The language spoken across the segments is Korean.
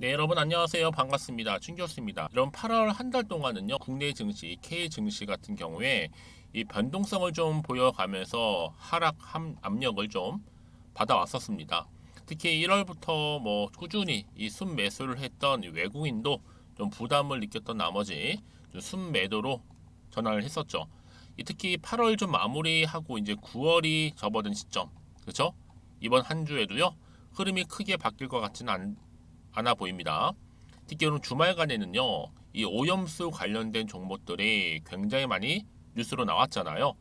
네, 여러분 안녕하세요. 반갑습니다. 춘교수입니다. 이런 8월 한 달 동안은요, 국내 증시, K 증시 같은 경우에 이 변동성을 좀 보여가면서 압력을 좀 받아왔었습니다. 특히 1월부터 뭐 꾸준히 이 순매수를 했던 외국인도 좀 부담을 느꼈던 나머지 좀 순매도로 전환을 했었죠. 특히 8월 좀 마무리하고 이제 9월이 접어든 시점, 그렇죠? 이번 한 주에도요, 흐름이 크게 바뀔 것 같지는 않아 보입니다. 특히 오늘 주말간에는요, 이 오염수 관련된 종목들이 굉장히 많이 뉴스로 나왔잖아요.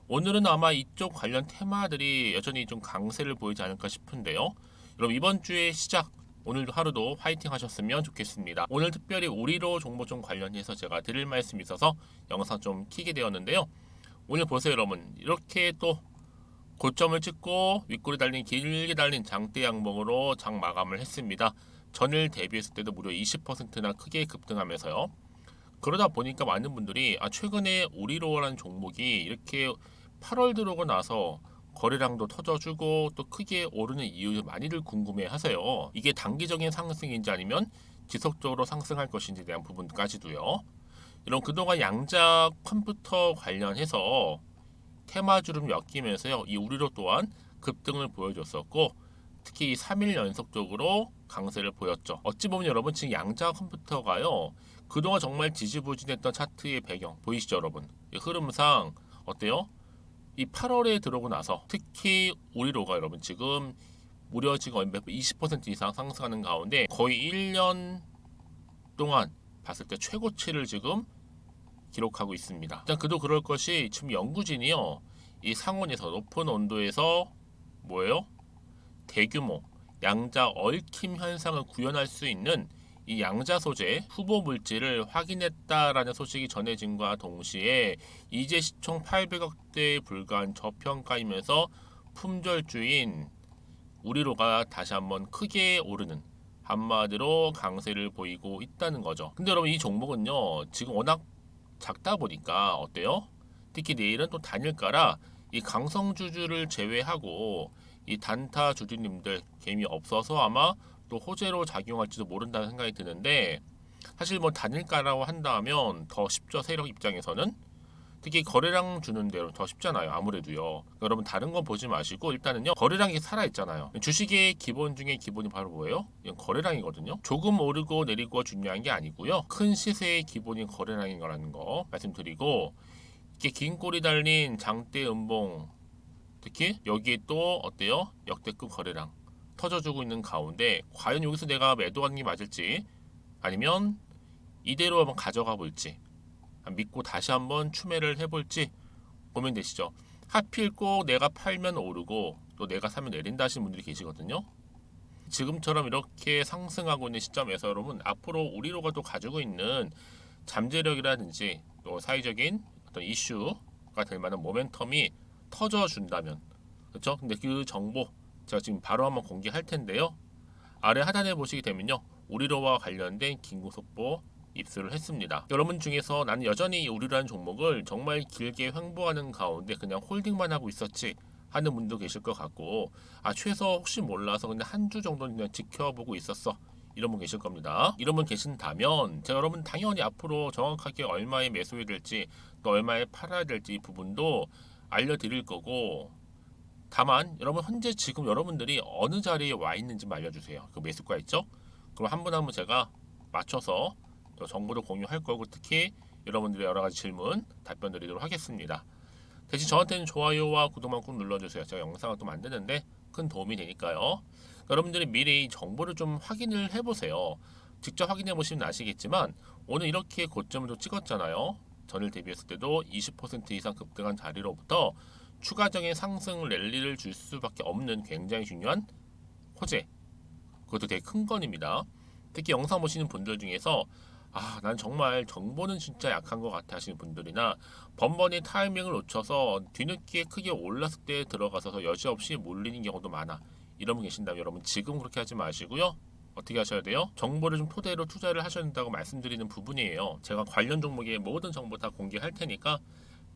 오늘은 아마 이쪽 관련 테마들이 여전히 좀 강세를 보이지 않을까 싶은데요. 여러분 이번 주의 시작 오늘도 하루도 화이팅 하셨으면 좋겠습니다. 오늘 특별히 우리로 종목 좀 관련해서 제가 드릴 말씀이 있어서 영상 좀 키게 되었는데요. 오늘 보세요 여러분, 이렇게 또 고점을 찍고 윗골이 달린 길게 달린 장대 양봉으로 장 마감을 했습니다. 전일 대비했을 때도 무려 20%나 크게 급등하면서요. 그러다 보니까 많은 분들이 최근에 우리로라는 종목이 이렇게 8월 들어오고 나서 거래량도 터져주고 또 크게 오르는 이유를 많이들 궁금해 하세요. 이게 단기적인 상승인지 아니면 지속적으로 상승할 것인지에 대한 부분까지도요. 이런 그동안 양자 컴퓨터 관련해서 테마주름 엮이면서요. 이 우리로 또한 급등을 보여줬었고 특히 3일 연속적으로 강세를 보였죠. 어찌 보면 여러분 지금 양자 컴퓨터가요. 그동안 정말 지지부진했던 차트의 배경 보이시죠 여러분? 이 흐름상 어때요? 이 8월에 들어오고 나서 특히 우리로가 여러분 지금 무려 지금 20% 이상 상승하는 가운데 거의 1년 동안 봤을 때 최고치를 지금 기록하고 있습니다. 일단 그도 그럴 것이 지금 연구진이요. 이 상온에서 높은 온도에서 뭐예요? 대규모 양자 얽힘 현상을 구현할 수 있는 이 양자 소재 후보 물질을 확인했다라는 소식이 전해진과 동시에 이제 시총 800억대에 불과한 저평가이면서 품절주인 우리로가 다시 한번 크게 오르는 한마디로 강세를 보이고 있다는 거죠. 근데 여러분 이 종목은요 지금 워낙 작다 보니까 어때요? 특히 내일은 또 단일가라 이 강성주주를 제외하고 이 단타 주주님들 개미 없어서 아마 또 호재로 작용할지도 모른다는 생각이 드는데 사실 뭐 단일가라고 한다면 더 쉽죠. 세력 입장에서는 특히 거래량 주는 대로 더 쉽잖아요. 아무래도요. 여러분 다른 건 보지 마시고 일단은요 거래량이 살아 있잖아요. 주식의 기본 중에 기본이 바로 뭐예요? 이건 거래량이거든요. 조금 오르고 내리고 중요한 게 아니고요. 큰 시세의 기본이 거래량인 거라는 거 말씀드리고 이렇게 긴 꼬리 달린 장대 음봉 특히 여기에 또 어때요? 역대급 거래량 터져주고 있는 가운데 과연 여기서 내가 매도하는 게 맞을지 아니면 이대로 한번 가져가 볼지 믿고 다시 한번 추매를 해볼지 고민되시죠? 하필 꼭 내가 팔면 오르고 또 내가 사면 내린다 하시는 분들이 계시거든요. 지금처럼 이렇게 상승하고 있는 시점에서 여러분 앞으로 우리로가 또 가지고 있는 잠재력이라든지 또 사회적인 어떤 이슈가 될 만한 모멘텀이 터져준다면 그렇죠? 근데 그 정보 제가 지금 바로 한번 공개할 텐데요. 아래 하단에 보시게 되면요. 우리로와 관련된 긴급속보 입수를 했습니다. 여러분 중에서 나는 여전히 우리라는 종목을 정말 길게 횡보하는 가운데 그냥 홀딩만 하고 있었지 하는 분도 계실 것 같고 최소 혹시 몰라서 근데 한 주 정도는 그냥 지켜보고 있었어 이런 분 계실 겁니다. 이런 분 계신다면 제가 여러분 당연히 앞으로 정확하게 얼마에 매수해야 될지 또 얼마에 팔아야 될지 이 부분도 알려드릴 거고 다만 여러분 현재 지금 여러분들이 어느 자리에 와 있는지 알려주세요. 그 매수가 있죠? 그럼 한 분 한 분 제가 맞춰서 정보도 공유할 거고 특히 여러분들의 여러 가지 질문 답변 드리도록 하겠습니다. 대신 저한테는 좋아요와 구독만 꾹 눌러주세요. 제가 영상을 또 만드는데 큰 도움이 되니까요. 여러분들이 미리 정보를 좀 확인을 해보세요. 직접 확인해 보시면 아시겠지만 오늘 이렇게 고점을 또 찍었잖아요. 전일 대비했을 때도 20% 이상 급등한 자리로부터 추가적인 상승 랠리를 줄 수밖에 없는 굉장히 중요한 호재. 그것도 되게 큰 건입니다. 특히 영상 보시는 분들 중에서 난 정말 정보는 진짜 약한 것 같아 하시는 분들이나 번번이 타이밍을 놓쳐서 뒤늦게 크게 올랐을 때 들어가서 여지없이 몰리는 경우도 많아. 이런 분 계신다면 여러분 지금 그렇게 하지 마시고요. 어떻게 하셔야 돼요? 정보를 좀 토대로 투자를 하셔야 된다고 말씀드리는 부분이에요. 제가 관련 종목의 모든 정보 다 공개할 테니까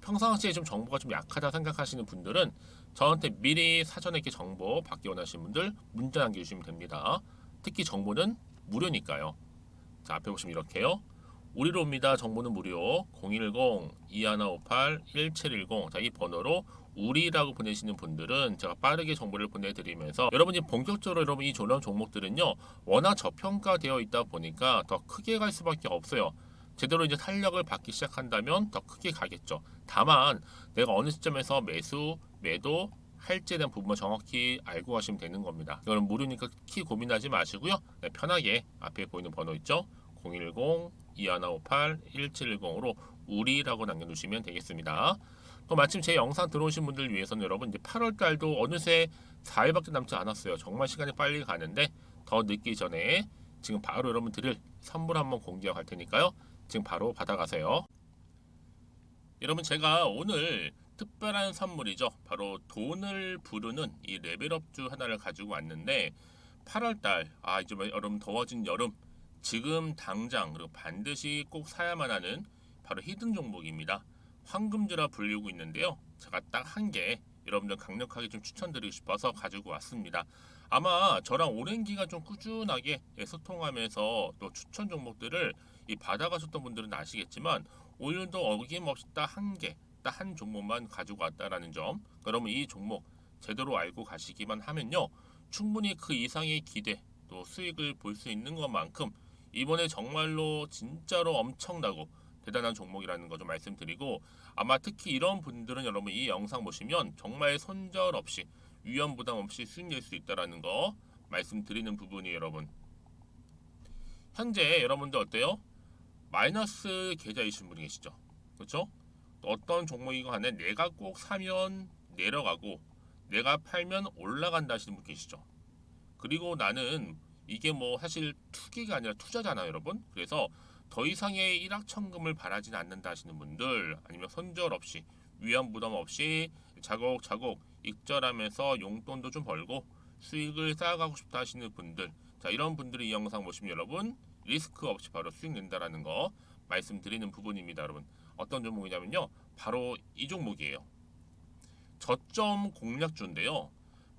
평상시에 좀 정보가 좀 약하다 생각하시는 분들은 저한테 미리 사전에 이렇게 정보 받기 원하시는 분들 문자 남겨주시면 됩니다. 특히 정보는 무료니까요. 자, 앞에 보시면 이렇게요. 우리로 옵니다. 정보는 무료. 010-2158-1710. 자, 이 번호로 우리라고 보내시는 분들은 제가 빠르게 정보를 보내드리면서 여러분이 본격적으로 여러분 이 저런 종목들은요 워낙 저평가되어 있다 보니까 더 크게 갈 수밖에 없어요. 제대로 이제 탄력을 받기 시작한다면 더 크게 가겠죠. 다만 내가 어느 시점에서 매수, 매도 할지에 대한 부분만 정확히 알고 가시면 되는 겁니다. 이거는 무료니까 키 고민하지 마시고요. 네, 편하게 앞에 보이는 번호 있죠? 010-2158-1710으로 우리라고 남겨주시면 되겠습니다. 또 마침 제 영상 들어오신 분들 위해서는 여러분 이제 8월 달도 어느새 4일밖에 남지 않았어요. 정말 시간이 빨리 가는데 더 늦기 전에 지금 바로 여러분 드릴 선물 한번 공개하고 갈 테니까요. 지금 바로 받아가세요. 여러분 제가 오늘 특별한 선물이죠. 바로 돈을 부르는 이 레벨업주 하나를 가지고 왔는데 8월달 이제 여러분 더워진 여름 지금 당장 그리고 반드시 꼭 사야만 하는 바로 히든 종목입니다. 황금주라 불리고 있는데요. 제가 딱 한 개 여러분들 강력하게 좀 추천드리고 싶어서 가지고 왔습니다. 아마 저랑 오랜 기간 좀 꾸준하게 소통하면서 또 추천 종목들을 받아가셨던 분들은 아시겠지만 오늘도 어김없이 딱 한 개, 딱 한 종목만 가지고 왔다라는 점. 그러면 이 종목 제대로 알고 가시기만 하면요. 충분히 그 이상의 기대 또 수익을 볼 수 있는 것만큼 이번에 정말로 진짜로 엄청나고 대단한 종목이라는 거 좀 말씀드리고 아마 특히 이런 분들은 여러분 이 영상 보시면 정말 손절 없이 위험 부담 없이 수익 낼 수 있다라는 거 말씀드리는 부분이에요, 여러분. 현재 여러분들 어때요? 마이너스 계좌이신 분이 계시죠? 그렇죠? 어떤 종목이건 간에 내가 꼭 사면 내려가고 내가 팔면 올라간다 하시는 분 계시죠? 그리고 나는 이게 뭐 사실 투기가 아니라 투자잖아요, 여러분. 그래서 더 이상의 일확천금을 바라진 않는다 하시는 분들, 아니면 손절 없이 위험 부담 없이 자곡자곡 익절하면서 용돈도 좀 벌고 수익을 쌓아가고 싶다 하시는 분들, 자 이런 분들이 이 영상 보시면 여러분 리스크 없이 바로 수익 낸다라는 거 말씀드리는 부분입니다, 여러분. 어떤 종목이냐면요, 바로 이 종목이에요. 저점 공략주인데요.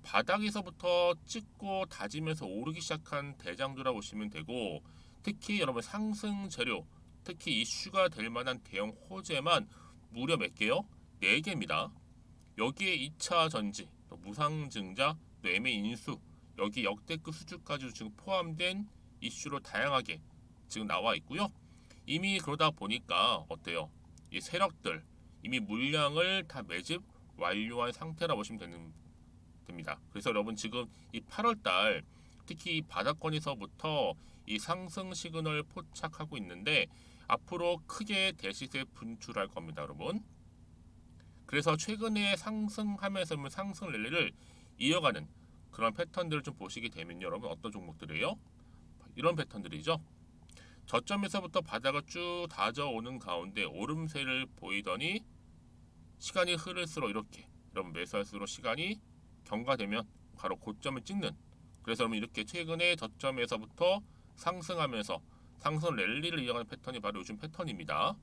바닥에서부터 찍고 다지면서 오르기 시작한 대장주라 보시면 되고, 특히 여러분 상승 재료, 특히 이슈가 될 만한 대형 호재만 무려 몇 개요? 4개입니다. 여기에 2차 전지, 또 무상증자, 또 매매 인수, 여기 역대급 수주까지 지금 포함된 이슈로 다양하게 지금 나와 있고요. 이미 그러다 보니까 어때요? 이 세력들 이미 물량을 다 매집 완료한 상태라 보시면 됩니다. 그래서 여러분 지금 이 8월달 특히 이 바닥권에서부터 이 상승 시그널 포착하고 있는데 앞으로 크게 대시세 분출할 겁니다, 여러분. 그래서 최근에 상승하면서 상승 랠리를 이어가는 그런 패턴들을 좀 보시게 되면 여러분 어떤 종목들이에요? 이런 패턴들이죠. 저점에서부터 바닥을 쭉 다져오는 가운데 오름세를 보이더니 시간이 흐를수록 이렇게 여러분 매수할수록 시간이 경과되면 바로 고점을 찍는, 그래서 여러분 이렇게 최근에 저점에서부터 상승하면서 상승 랠리를 이어가는 패턴이 바로 요즘 패턴입니다.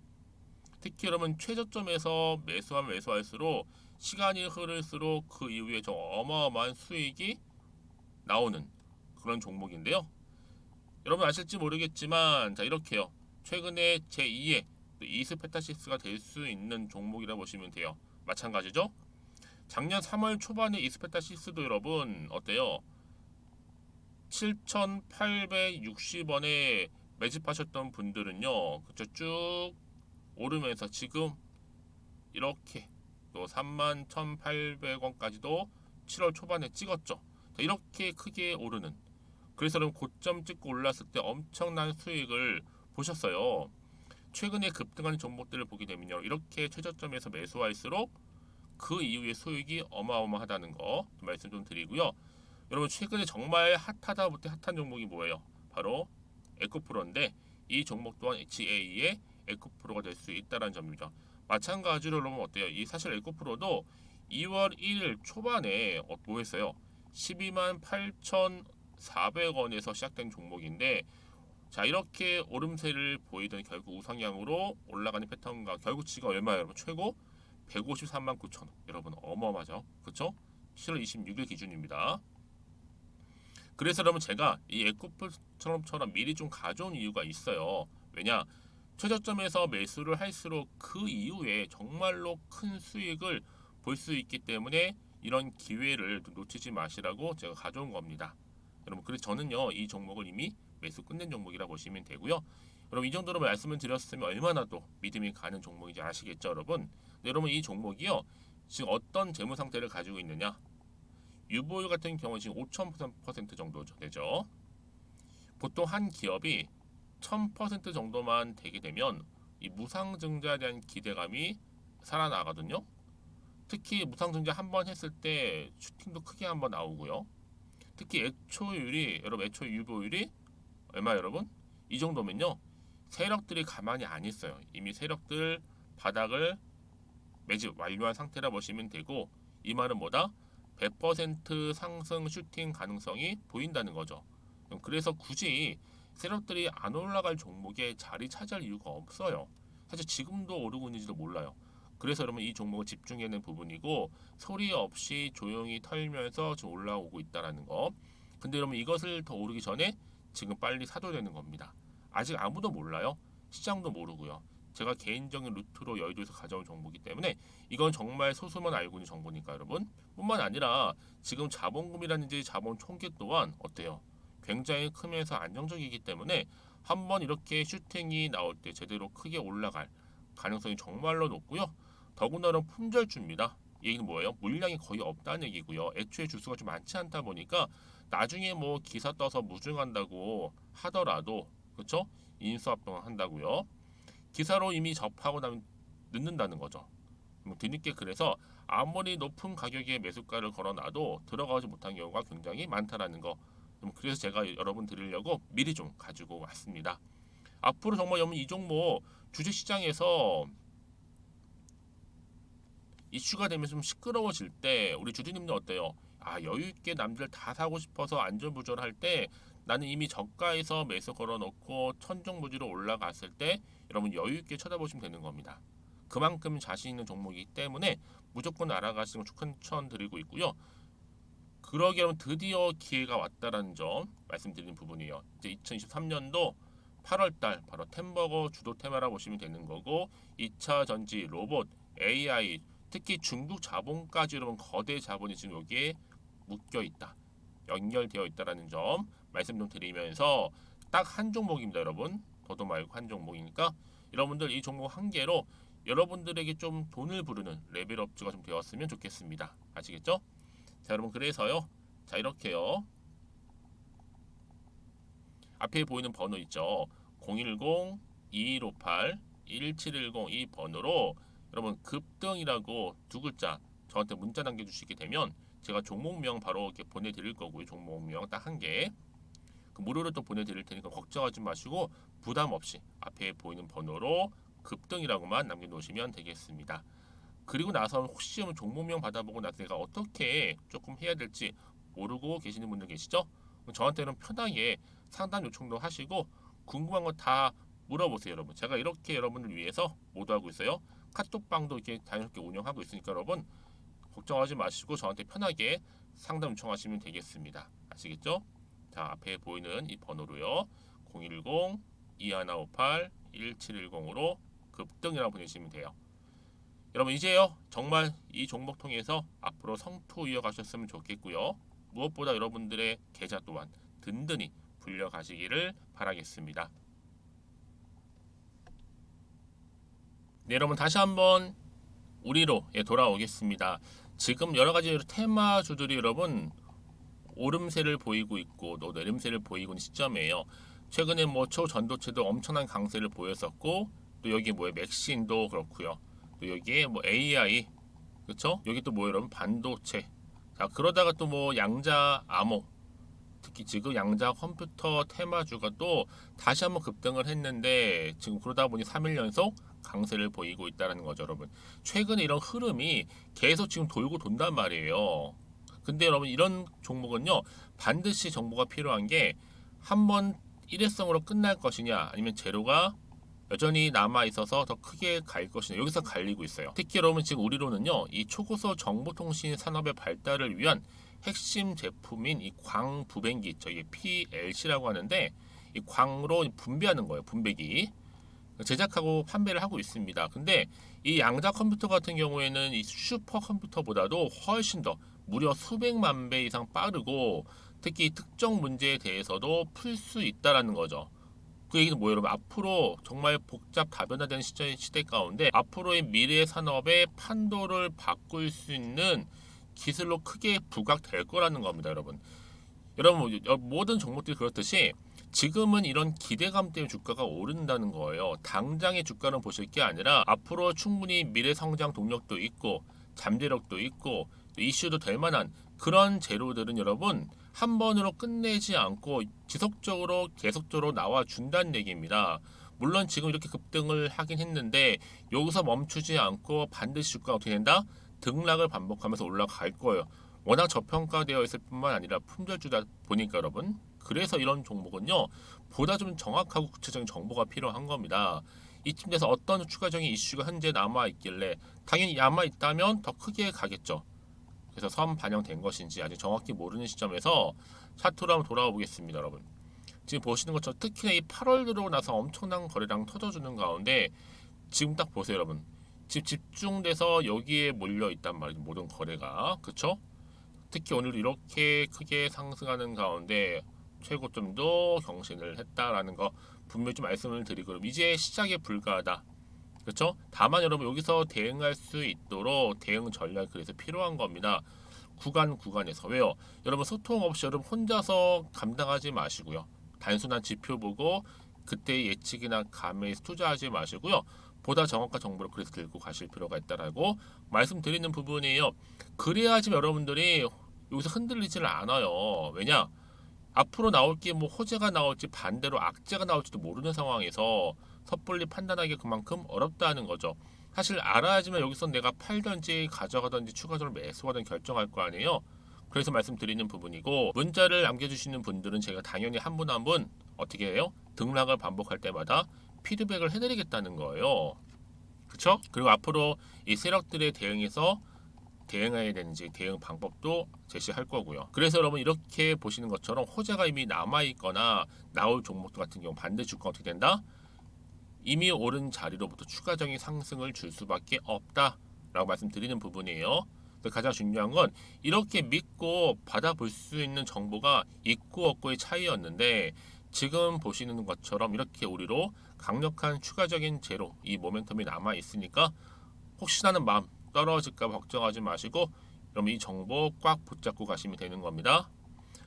특히 여러분 최저점에서 매수하면 매수할수록 시간이 흐를수록 그 이후에 좀 어마어마한 수익이 나오는 그런 종목인데요. 여러분 아실지 모르겠지만 자 이렇게요. 최근에 제2의 이스페타시스가 될 수 있는 종목이라 보시면 돼요. 마찬가지죠. 작년 3월 초반에 이스페타시스도 여러분 어때요? 7,860원에 매집하셨던 분들은요. 그쵸 쭉 오르면서 지금 이렇게 또 31,800원까지도 7월 초반에 찍었죠. 자, 이렇게 크게 오르는, 그래서 여러분 고점 찍고 올랐을 때 엄청난 수익을 보셨어요. 최근에 급등하는 종목들을 보게 되면요, 이렇게 최저점에서 매수할수록 그 이후에 수익이 어마어마하다는 거 말씀 좀 드리고요. 여러분 최근에 정말 핫하다 못해 핫한 종목이 뭐예요? 바로 에코프로인데 이 종목 또한 HA의 에코프로가 될 수 있다는 점입니다. 마찬가지로 여러분 어때요? 이 사실 에코프로도 2월 1일 초반에 뭐 했어요? 12만 8,400원에서 시작된 종목인데 자 이렇게 오름세를 보이던 결국 우상향으로 올라가는 패턴과 결국 지금 얼마예요, 여러분? 최고 153만 9천원. 여러분 어마어마하죠? 그쵸? 7월 26일 기준입니다. 그래서 여러분 제가 이 에코프처럼 미리 좀 가져온 이유가 있어요. 왜냐? 최저점에서 매수를 할수록 그 이후에 정말로 큰 수익을 볼 수 있기 때문에 이런 기회를 놓치지 마시라고 제가 가져온 겁니다. 여러분, 그래서 저는요 이 종목을 이미 매수 끝낸 종목이라 보시면 되고요. 여러분, 이 정도로 말씀을 드렸으면 얼마나 또 믿음이 가는 종목인지 아시겠죠, 여러분? 네, 여러분, 이 종목이요 지금 어떤 재무 상태를 가지고 있느냐? 유보율 같은 경우는 지금 5,000% 정도 되죠. 보통 한 기업이 1000% 정도만 되게 되면 이 무상증자에 대한 기대감이 살아나거든요. 특히 무상증자 한번 했을 때 슈팅도 크게 한번 나오고요. 특히 애초율이, 여러분, 애초 유보율이 얼마, 여러분? 이 정도면요 세력들이 가만히 안 있어요. 이미 세력들 바닥을 매집 완료한 상태라 보시면 되고, 이 말은 뭐다? 100% 상승 슈팅 가능성이 보인다는 거죠. 그래서 굳이 세력들이 안 올라갈 종목에 자리 차지할 이유가 없어요. 사실 지금도 오르고 있는지도 몰라요. 그래서 여러분 이 종목을 집중해야 하는 부분이고, 소리 없이 조용히 털면서 지금 올라오고 있다는 거. 근데 여러분 이것을 더 오르기 전에 지금 빨리 사도 되는 겁니다. 아직 아무도 몰라요. 시장도 모르고요. 제가 개인적인 루트로 여의도에서 가져온 정보이기 때문에 이건 정말 소수만 알고 있는 정보니까 여러분. 뿐만 아니라 지금 자본금이라든지 자본 총계 또한 어때요? 굉장히 크면서 안정적이기 때문에 한번 이렇게 슈팅이 나올 때 제대로 크게 올라갈 가능성이 정말로 높고요. 더군다나 품절주입니다. 이 얘기는 뭐예요? 물량이 거의 없다는 얘기고요. 애초에 주수가 좀 많지 않다 보니까 나중에 뭐 기사 떠서 무증한다고 하더라도, 그렇죠? 인수합병 한다고요. 기사로 이미 접하고 나면 늦는다는 거죠. 뒤늦게, 그래서 아무리 높은 가격에 매수가를 걸어놔도 들어가지 못한 경우가 굉장히 많다라는 거. 그래서 제가 여러분 드리려고 미리 좀 가지고 왔습니다. 앞으로 정말 여러분 이 종목 주식시장에서 이슈가 되면서 좀 시끄러워질 때 우리 주주님들 어때요? 아, 여유 있게 남들 다 사고 싶어서 안전부절할 때 나는 이미 저가에서 매수 걸어놓고 천정부지로 올라갔을 때 여러분 여유 있게 쳐다보시면 되는 겁니다. 그만큼 자신 있는 종목이기 때문에 무조건 알아가시는 걸 추천드리고 있고요. 그러기 여러분 드디어 기회가 왔다라는 점 말씀드리는 부분이에요. 이제 2023년도 8월달 바로 템버거 주도 테마라 보시면 되는 거고, 2차 전지, 로봇, AI, 특히 중국 자본까지 여러분 거대 자본이 지금 여기에 묶여 있다, 연결되어 있다라는 점 말씀 좀 드리면서 딱 한 종목입니다, 여러분. 더도 말고 한 종목이니까 여러분들 이 종목 한 개로 여러분들에게 좀 돈을 부르는 레벨업주가 좀 되었으면 좋겠습니다. 아시겠죠? 자, 여러분, 그래서요. 자, 이렇게요. 앞에 보이는 번호 있죠. 010-2158-1710 이 번호로 여러분 급등이라고 두 글자 저한테 문자 남겨주시게 되면 제가 종목명 바로 이렇게 보내드릴 거고요. 종목명 딱 한 개. 그 무료로 또 보내드릴 테니까 걱정하지 마시고 부담 없이 앞에 보이는 번호로 급등이라고만 남겨놓으시면 되겠습니다. 그리고 나서 혹시 종목명 받아보고 나서 내가 어떻게 조금 해야 될지 모르고 계시는 분들 계시죠? 저한테는 편하게 상담 요청도 하시고 궁금한 거 다 물어보세요, 여러분. 제가 이렇게 여러분을 위해서 모두하고 있어요. 카톡방도 이렇게 자연스럽게 운영하고 있으니까 여러분 걱정하지 마시고 저한테 편하게 상담 요청하시면 되겠습니다. 아시겠죠? 자, 앞에 보이는 이 번호로요. 010-2158-1710으로 급등이라고 보내시면 돼요. 여러분 이제요 정말 이 종목 통해서 앞으로 성투 이어가셨으면 좋겠고요. 무엇보다 여러분들의 계좌 또한 든든히 불려가시기를 바라겠습니다. 네, 여러분 다시 한번 우리로 돌아오겠습니다. 지금 여러 가지 테마주들이 여러분 오름세를 보이고 있고 또 내림세를 보이고 있는 시점이에요. 최근에 뭐 초전도체도 엄청난 강세를 보였었고, 또 여기 뭐에 맥신도 그렇고요. 또 여기에 뭐 AI, 그렇죠? 여기 또 뭐 여러분 반도체. 자, 그러다가 또 뭐 양자 암호, 특히 지금 양자 컴퓨터 테마주가 또 다시 한번 급등을 했는데 지금 그러다 보니 3일 연속 강세를 보이고 있다는 거죠, 여러분. 최근에 이런 흐름이 계속 지금 돌고 돈단 말이에요. 근데 여러분 이런 종목은요 반드시 정보가 필요한 게 한번 일회성으로 끝날 것이냐 아니면 재료가 여전히 남아 있어서 더 크게 갈 것이냐, 여기서 갈리고 있어요. 특히 여러분 지금 우리로는요 이 초고속 정보통신 산업의 발달을 위한 핵심 제품인 이 광부변기 있죠. 이게 PLC라고 하는데 이 광으로 분배하는 거예요. 분배기. 제작하고 판매를 하고 있습니다. 근데 이 양자 컴퓨터 같은 경우에는 이 슈퍼 컴퓨터보다도 훨씬 더 무려 수백만 배 이상 빠르고 특히 특정 문제에 대해서도 풀 수 있다라는 거죠. 그 얘기는 뭐예요, 여러분? 앞으로 정말 복잡 다변화된 시대 가운데 앞으로의 미래 산업의 판도를 바꿀 수 있는 기술로 크게 부각될 거라는 겁니다, 여러분. 여러분 모든 종목들이 그렇듯이 지금은 이런 기대감 때문에 주가가 오른다는 거예요. 당장의 주가는 보실 게 아니라 앞으로 충분히 미래 성장 동력도 있고 잠재력도 있고 이슈도 될 만한 그런 재료들은 여러분 한 번으로 끝내지 않고 지속적으로 계속적으로 나와 준다는 얘기입니다. 물론 지금 이렇게 급등을 하긴 했는데 여기서 멈추지 않고 반드시 주가가 어떻게 된다? 등락을 반복하면서 올라갈 거예요. 워낙 저평가되어 있을 뿐만 아니라 품절주다 보니까 여러분, 그래서 이런 종목은요 보다 좀 정확하고 구체적인 정보가 필요한 겁니다. 이쯤 돼서 어떤 추가적인 이슈가 현재 남아 있길래 당연히 남아 있다면 더 크게 가겠죠. 그래서 선 반영된 것인지 아직 정확히 모르는 시점에서 차트로 한번 돌아와 보겠습니다, 여러분. 지금 보시는 것처럼 특히나 이 8월 들어오고 나서 엄청난 거래량 터져주는 가운데 지금 딱 보세요, 여러분. 지금 집중돼서 여기에 몰려 있단 말이죠, 모든 거래가. 그쵸? 특히 오늘 이렇게 크게 상승하는 가운데 최고점도 경신을 했다라는 거 분명히 좀 말씀을 드리고, 이제 시작에 불과하다. 그렇죠? 다만 여러분 여기서 대응할 수 있도록 대응 전략이 그래서 필요한 겁니다. 구간에서. 왜요? 여러분 소통 없이 여러분 혼자서 감당하지 마시고요. 단순한 지표 보고 그때 예측이나 감에 투자하지 마시고요. 보다 정확한 정보를 그래서 들고 가실 필요가 있다라고 말씀드리는 부분이에요. 그래야지 여러분들이 여기서 흔들리지를 않아요. 왜냐? 앞으로 나올 게 뭐 호재가 나올지 반대로 악재가 나올지도 모르는 상황에서 섣불리 판단하기 그만큼 어렵다는 거죠. 사실 알아야지만 여기서 내가 팔든지 가져가든지 추가적으로 매수하든 결정할 거 아니에요. 그래서 말씀드리는 부분이고, 문자를 남겨주시는 분들은 제가 당연히 한 분 한 분 어떻게 해요? 등락을 반복할 때마다 피드백을 해드리겠다는 거예요. 그쵸? 그리고 앞으로 이 세력들에 대응해서 대응해야 되는지 대응 방법도 제시할 거고요. 그래서 여러분 이렇게 보시는 것처럼 호재가 이미 남아 있거나 나올 종목들 같은 경우 반대 주가 어떻게 된다? 이미 오른 자리로부터 추가적인 상승을 줄 수밖에 없다라고 말씀드리는 부분이에요. 가장 중요한 건 이렇게 믿고 받아볼 수 있는 정보가 있고 없고의 차이였는데, 지금 보시는 것처럼 이렇게 우리로 강력한 추가적인 재료, 이 모멘텀이 남아 있으니까 혹시나는 마음 떨어질까 걱정하지 마시고 그럼 이 정보 꽉 붙잡고 가시면 되는 겁니다.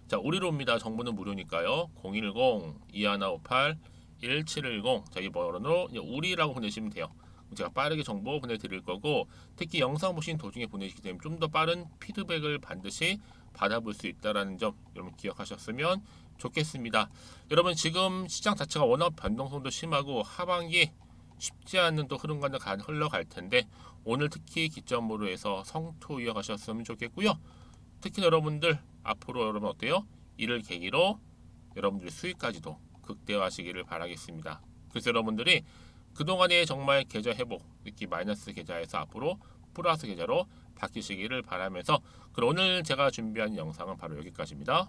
자, 우리로입니다. 정보는 무료니까요. 010-2158-1710 자, 이 번호로 우리라고 보내시면 돼요. 제가 빠르게 정보 보내드릴 거고, 특히 영상 보신 도중에 보내시기 때문에 좀 더 빠른 피드백을 반드시 받아볼 수 있다는 점 여러분 기억하셨으면 좋겠습니다. 여러분 지금 시장 자체가 워낙 변동성도 심하고 하반기 쉽지 않은 또 흐름과는 흘러갈 텐데 오늘 특히 기점으로 해서 성토 이어가셨으면 좋겠고요. 특히 여러분들 앞으로 여러분 어때요? 이를 계기로 여러분들의 수익까지도 극대화하시기를 바라겠습니다. 그래서 여러분들이 그동안에 정말 계좌 회복, 특히 마이너스 계좌에서 앞으로 플러스 계좌로 바뀌시기를 바라면서, 그럼 오늘 제가 준비한 영상은 바로 여기까지입니다.